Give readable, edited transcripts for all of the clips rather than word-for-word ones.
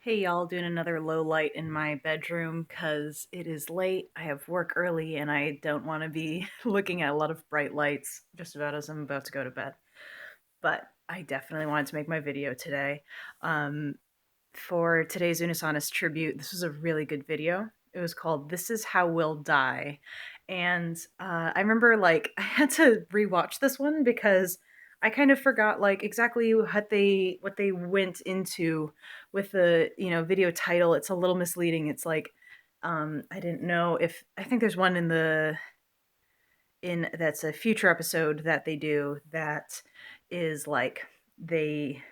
Hey y'all, doing another low light in my bedroom because it is late. I have work early and I don't want to be looking at a lot of bright lights just about as I'm about to go to bed. But I definitely wanted to make my video today. Um, for today's Unisonus tribute, this was a really good video. It was called "This Is How We'll Die," and I remember like I had to rewatch this one because I kind of forgot like exactly what they went into with the video title. It's a little misleading. It's like I didn't know if I think there's one in that's a future episode that they do that is like they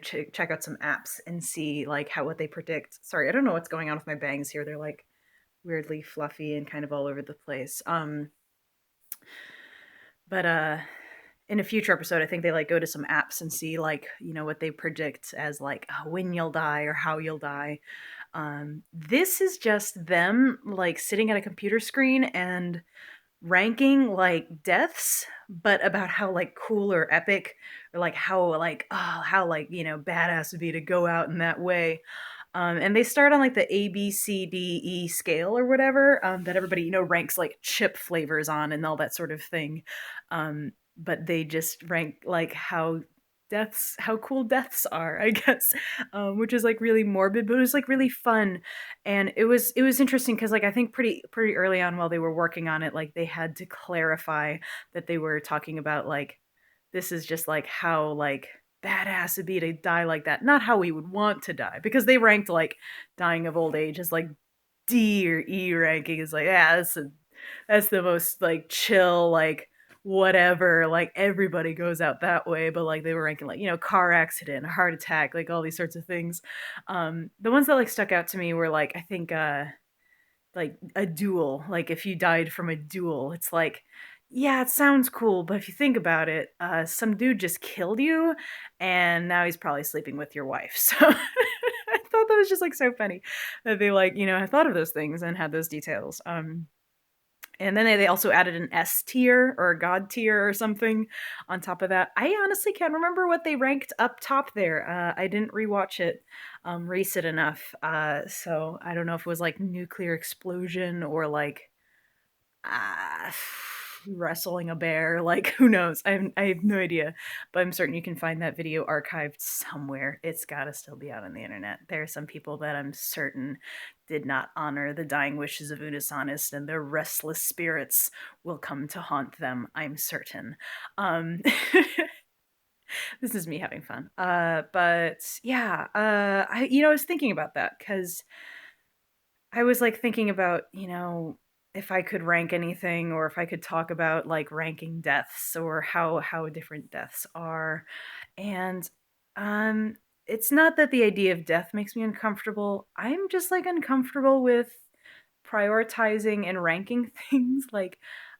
check out some apps and see like how what they predict. Sorry, I don't know what's going on with my bangs here. They're like weirdly fluffy and kind of all over the place. But in a future episode, I think they like go to some apps and see like what they predict as like when you'll die or how you'll die. This is just them like sitting at a computer screen and ranking like deaths, but about how like cool or epic or like how like how like badass would be to go out in that way. And they start on like the ABCDE scale or whatever that everybody ranks like chip flavors on and all that sort of thing. But they just rank like how cool deaths are, I guess, which is like really morbid, but it was like really fun, and it was interesting because like I think pretty early on while they were working on it, like they had to clarify that they were talking about like this is just like how like badass it'd be to die like that, not how we would want to die, because they ranked like dying of old age as like D or E ranking is like, yeah, that's the most like chill, like whatever, like everybody goes out that way. But like they were ranking like, car accident, heart attack, like all these sorts of things. The ones that like stuck out to me were like, I think like a duel, like if you died from a duel, it's like, yeah, it sounds cool, but if you think about it, some dude just killed you and now he's probably sleeping with your wife. So I thought that was just like so funny that they like, had thought of those things and had those details. And then they also added an S tier or a God tier or something on top of that. I honestly can't remember what they ranked up top there. I didn't rewatch it recent enough. So I don't know if it was like nuclear explosion or like uh, wrestling a bear. Like, who knows? I have no idea. But I'm certain you can find that video archived somewhere. It's got to still be out on the internet. There are some people that I'm certain did not honor the dying wishes of Unisonist, and their restless spirits will come to haunt them, I'm certain. Um, this is me having fun. But yeah, I was thinking about that because I was like thinking about, if I could rank anything or if I could talk about like ranking deaths or how different deaths are. And um it's not that the idea of death makes me uncomfortable. I'm just like uncomfortable with prioritizing and ranking things. Like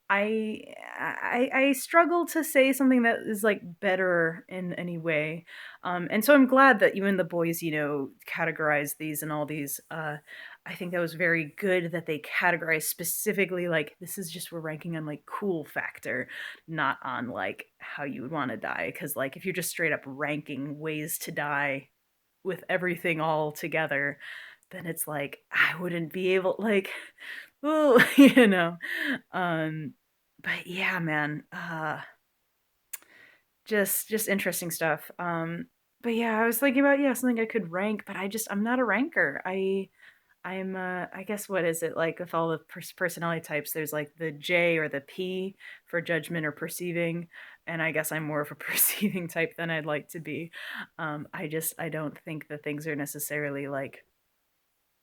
I struggle to say something that is like better in any way. And so I'm glad that even the boys, categorize these and all these. I think that was very good that they categorized specifically like this is just we're ranking on like cool factor, not on like how you would want to die. Because like if you're just straight up ranking ways to die with everything all together, then it's like I wouldn't be able like oh um but yeah, man, just interesting stuff. But yeah, I was thinking about, yeah, something I could rank, but I'm not a ranker. I guess what is it like with all the personality types? There's like the J or the P for judgment or perceiving, and I guess I'm more of a perceiving type than I'd like to be. I don't think that things are necessarily like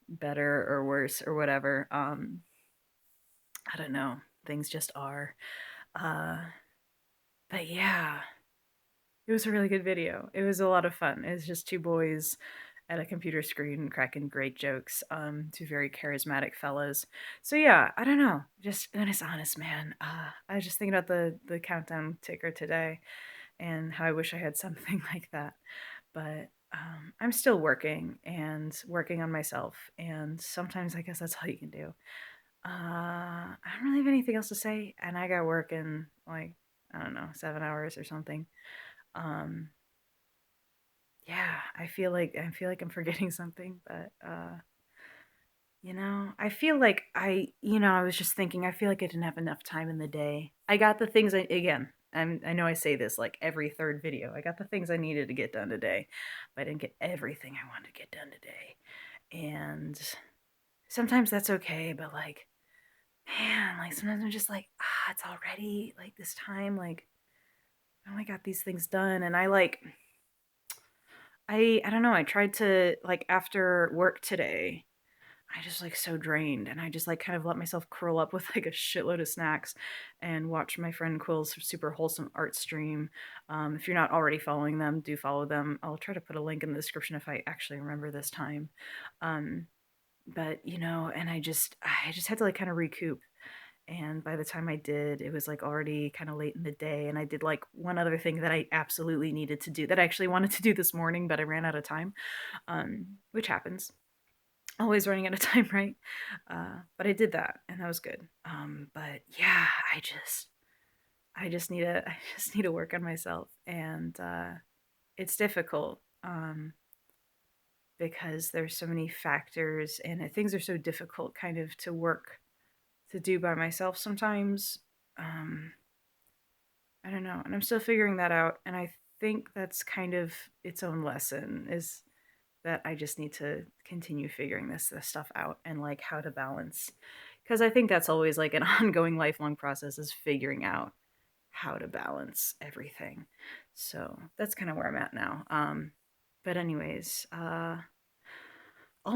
better or worse or whatever. I don't know. Things just are. Uh, but yeah, it was a really good video. It was a lot of fun. It was just two boys at a computer screen cracking great jokes. Two very charismatic fellas. So yeah, I don't know. Just honest man. I was just thinking about the countdown ticker today and how I wish I had something like that. But I'm still working and working on myself, and sometimes I guess that's all you can do. I don't really have anything else to say, and I got work in like I don't know 7 hours or something. Um, yeah, I feel like I'm forgetting something, but I feel like I was just thinking, I feel like I didn't have enough time in the day. I got the things again, I know I say this like every third video. I got the things I needed to get done today, but I didn't get everything I wanted to get done today. And sometimes that's okay, but like, man, like sometimes I'm just like, it's already like this time, like I only got these things done. And I don't know, I tried to like after work today, I just like so drained, and I just like kind of let myself curl up with like a shitload of snacks and watch my friend Quill's super wholesome art stream. If you're not already following them, do follow them. I'll try to put a link in the description if I actually remember this time. Um, but and I just had to like kind of recoup. And by the time I did, it was like already kind of late in the day. And I did like one other thing that I absolutely needed to do that I actually wanted to do this morning, but I ran out of time, which happens. Always running out of time, right? But I did that, and that was good. But yeah, I just need to work on myself, and it's difficult because there's so many factors, and things are so difficult, kind of to work to do by myself sometimes. Um, I don't know, and I'm still figuring that out, and I think that's kind of its own lesson is that I just need to continue figuring this stuff out and like how to balance, because I think that's always like an ongoing lifelong process is figuring out how to balance everything. So that's kind of where I'm at now. But anyways, all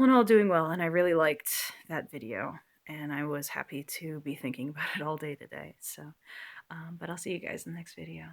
in all, doing well, and I really liked that video, and I was happy to be thinking about it all day today. So, but I'll see you guys in the next video.